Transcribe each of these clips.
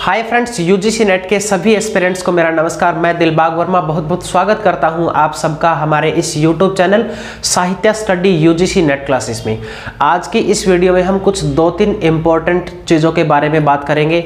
Hi friends, UGC net के सभी aspirants को मेरा नमस्कार। मैं दिलबाग वर्मा बहुत बहुत स्वागत करता हूं आप सबका हमारे इस यूट्यूब चैनल साहित्य स्टडी यूजीसी नेट क्लासेस में। आज की इस वीडियो में हम कुछ 2-3 इम्पोर्टेंट चीज़ों के बारे में बात करेंगे।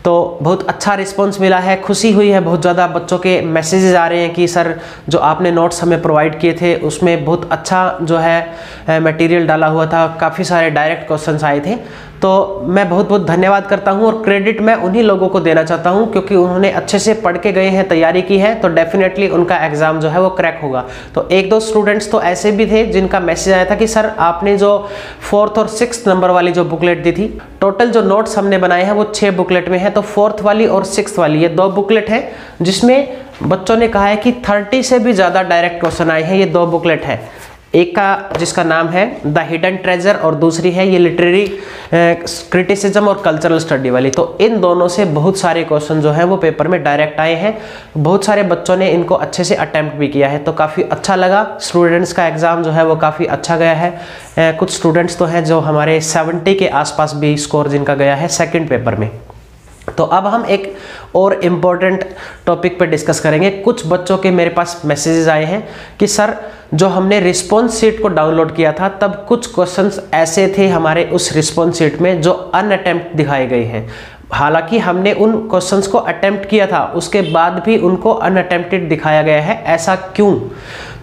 तो बहुत अच्छा रिस्पांस मिला है, खुशी हुई है, बहुत ज़्यादा बच्चों के मैसेजेस आ रहे हैं कि सर जो आपने नोट्स हमें प्रोवाइड किए थे उसमें बहुत अच्छा जो है मटेरियल डाला हुआ था, काफ़ी सारे डायरेक्ट क्वेश्चंस आए थे। तो मैं बहुत बहुत धन्यवाद करता हूं और क्रेडिट मैं उन्हीं लोगों को देना चाहता हूं क्योंकि उन्होंने अच्छे से पढ़ के गए हैं, तैयारी की है, तो डेफिनेटली उनका एग्जाम जो है वो क्रैक होगा। तो 1-2 स्टूडेंट्स तो ऐसे भी थे जिनका मैसेज आया था कि सर आपने जो 4th और 6th नंबर वाली जो बुकलेट दी थी, टोटल जो नोट्स हमने बनाए हैं वो 6 बुकलेट में है। तो 4th वाली और 6th वाली ये 2 बुकलेट है जिसमें बच्चों ने कहा है कि 30 से भी ज़्यादा डायरेक्ट क्वेश्चन आए हैं। ये 2 बुकलेट है, एक का जिसका नाम है द हिडन ट्रेजर और दूसरी है ये लिटरेरी क्रिटिसिज्म और कल्चरल स्टडी वाली। तो इन दोनों से बहुत सारे क्वेश्चन जो है वो पेपर में डायरेक्ट आए हैं। बहुत सारे बच्चों ने इनको अच्छे से अटेम्प्ट भी किया है, तो काफ़ी अच्छा लगा। स्टूडेंट्स का एग्ज़ाम जो है वो काफ़ी अच्छा गया है। कुछ स्टूडेंट्स तो हैं जो हमारे 70 के आसपास भी स्कोर जिनका गया है सेकेंड पेपर में। तो अब हम एक और इम्पोर्टेंट टॉपिक पे डिस्कस करेंगे। कुछ बच्चों के मेरे पास मैसेजेस आए हैं कि सर जो हमने रिस्पॉन्स शीट को डाउनलोड किया था तब कुछ क्वेश्चंस ऐसे थे हमारे उस रिस्पॉन्स शीट में जो अनअटेम्प्ट दिखाए गए हैं। हालांकि हमने उन क्वेश्चंस को अटेम्प्ट किया था, उसके बाद भी उनको अनअटेम्प्टेड दिखाया गया है। ऐसा क्यों?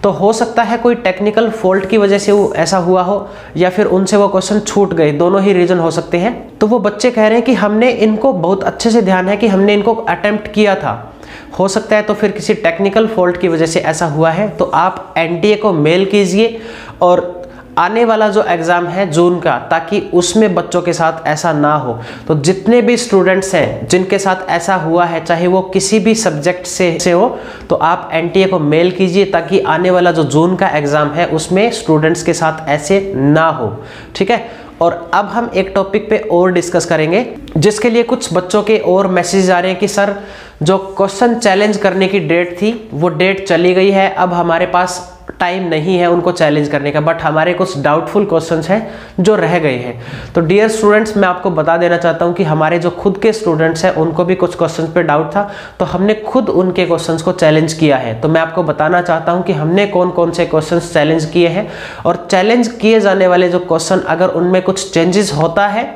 तो हो सकता है कोई टेक्निकल फॉल्ट की वजह से वो ऐसा हुआ हो या फिर उनसे वो क्वेश्चन छूट गए, दोनों ही रीजन हो सकते हैं। तो वो बच्चे कह रहे हैं कि हमने इनको बहुत अच्छे से ध्यान है कि हमने इनको अटेम्प्ट किया था, हो सकता है तो फिर किसी टेक्निकल फॉल्ट की वजह से ऐसा हुआ है। तो आप एनटीए को मेल कीजिए और आने वाला जो एग्ज़ाम है जून का, ताकि उसमें बच्चों के साथ ऐसा ना हो। तो जितने भी स्टूडेंट्स हैं जिनके साथ ऐसा हुआ है, चाहे वो किसी भी सब्जेक्ट से हो, तो आप एनटीए को मेल कीजिए ताकि आने वाला जो जून का एग्ज़ाम है उसमें स्टूडेंट्स के साथ ऐसे ना हो। ठीक है। और अब हम एक टॉपिक पे और डिस्कस करेंगे जिसके लिए कुछ बच्चों के और मैसेज आ रहे हैं कि सर जो क्वेश्चन चैलेंज करने की डेट थी वो डेट चली गई है, अब हमारे पास टाइम नहीं है उनको चैलेंज करने का, बट हमारे कुछ डाउटफुल क्वेश्चंस हैं जो रह गए हैं। तो डियर स्टूडेंट्स, मैं आपको बता देना चाहता हूं कि हमारे जो खुद के स्टूडेंट्स हैं उनको भी कुछ क्वेश्चंस पे डाउट था, तो हमने खुद उनके क्वेश्चंस को चैलेंज किया है। तो मैं आपको बताना चाहता हूं कि हमने कौन कौन से क्वेश्चंस चैलेंज किए हैं, और चैलेंज किए जाने वाले जो क्वेश्चन अगर उनमें कुछ चेंजेस होता है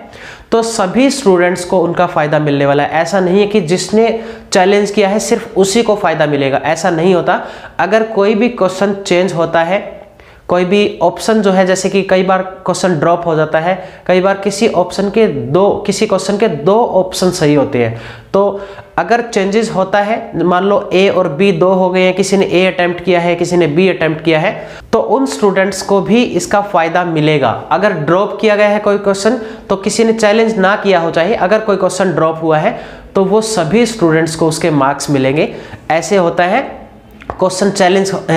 तो सभी स्टूडेंट्स को उनका फ़ायदा मिलने वाला है। ऐसा नहीं है कि जिसने चैलेंज किया है सिर्फ उसी को फ़ायदा मिलेगा, ऐसा नहीं होता। अगर कोई भी क्वेश्चन चेंज होता है, कोई भी ऑप्शन जो है, जैसे कि कई बार क्वेश्चन ड्रॉप हो जाता है, कई बार किसी क्वेश्चन के 2 ऑप्शन सही होते हैं, तो अगर चेंजेस होता है, मान लो ए और बी 2 हो गए हैं, किसी ने ए अटेम्प्ट किया है, किसी ने बी अटेम्प्ट किया है, तो उन स्टूडेंट्स को भी इसका फायदा मिलेगा। अगर ड्रॉप किया गया है कोई क्वेश्चन, तो किसी ने चैलेंज ना किया हो, चाहे अगर कोई क्वेश्चन ड्रॉप हुआ है तो वो सभी स्टूडेंट्स को उसके मार्क्स मिलेंगे। ऐसे होता है क्वेश्चन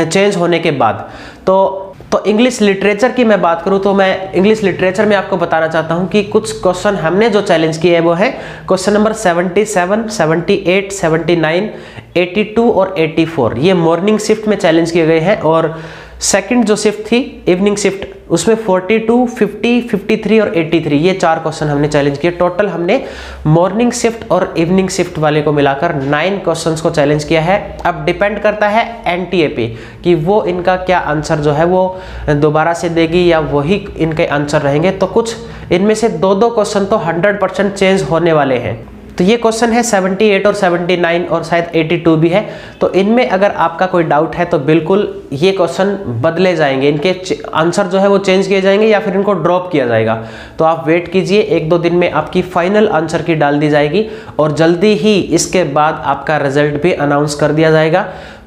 चेंज होने के बाद। तो इंग्लिश लिटरेचर की मैं बात करूं तो मैं इंग्लिश लिटरेचर में आपको बताना चाहता हूं कि कुछ क्वेश्चन हमने जो चैलेंज किए हैं वो है क्वेश्चन नंबर 77, 78, 79, 82 और 84। ये मॉर्निंग शिफ्ट में चैलेंज किए गए हैं, और सेकंड जो शिफ्ट थी इवनिंग शिफ्ट, उसमें 42, 50, 53 और 83 ये 4 क्वेश्चन हमने चैलेंज किए। टोटल हमने मॉर्निंग शिफ्ट और इवनिंग शिफ्ट वाले को मिलाकर 9 क्वेश्चंस को चैलेंज किया है। अब डिपेंड करता है एनटीए पे कि वो इनका क्या आंसर जो है वो दोबारा से देगी या वही इनके आंसर रहेंगे। तो कुछ इनमें से 2-2 क्वेश्चन तो 100% चेंज होने वाले हैं। तो ये क्वेश्चन है 78 और 79 और शायद 82 भी है। तो इनमें अगर आपका कोई डाउट है तो बिल्कुल ये क्वेश्चन बदले जाएंगे, इनके आंसर जो है वो चेंज किए जाएंगे या फिर इनको ड्रॉप किया जाएगा। तो आप वेट कीजिए, 1-2 दिन में आपकी फाइनल आंसर की डाल दी जाएगी और जल्दी ही इसके बाद आपका रिजल्ट भी अनाउंस कर दिया जाएगा।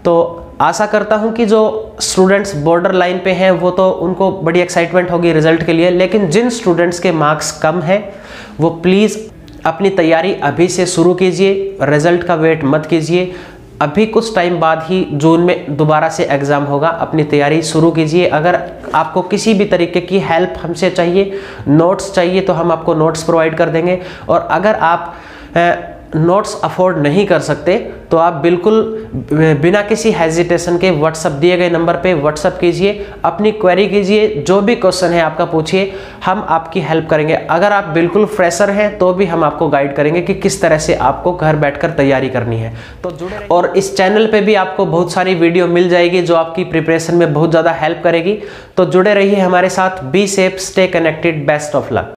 तो आशा करता हूं कि जो स्टूडेंट्स बॉर्डर लाइन पे हैं वो तो उनको बड़ी एक्साइटमेंट होगी रिजल्ट के लिए, लेकिन जिन स्टूडेंट्स के मार्क्स कम हैं वो प्लीज़ अपनी तैयारी अभी से शुरू कीजिए, रिजल्ट का वेट मत कीजिए। अभी कुछ टाइम बाद ही जून में दोबारा से एग्ज़ाम होगा, अपनी तैयारी शुरू कीजिए। अगर आपको किसी भी तरीके की हेल्प हमसे चाहिए, नोट्स चाहिए, तो हम आपको नोट्स प्रोवाइड कर देंगे। और अगर आप नोट्स अफोर्ड नहीं कर सकते तो आप बिल्कुल बिना किसी हेजिटेशन के व्हाट्सएप दिए गए नंबर पे व्हाट्सएप कीजिए, अपनी क्वेरी कीजिए, जो भी क्वेश्चन है आपका पूछिए, हम आपकी हेल्प करेंगे। अगर आप बिल्कुल फ्रेशर हैं तो भी हम आपको गाइड करेंगे कि किस तरह से आपको घर बैठकर तैयारी करनी है। तो जुड़े और इस चैनल पे भी आपको बहुत सारी वीडियो मिल जाएगी जो आपकी प्रिपरेशन में बहुत ज़्यादा हेल्प करेगी। तो जुड़े रहिए हमारे साथ। Be safe, stay connected, best of luck.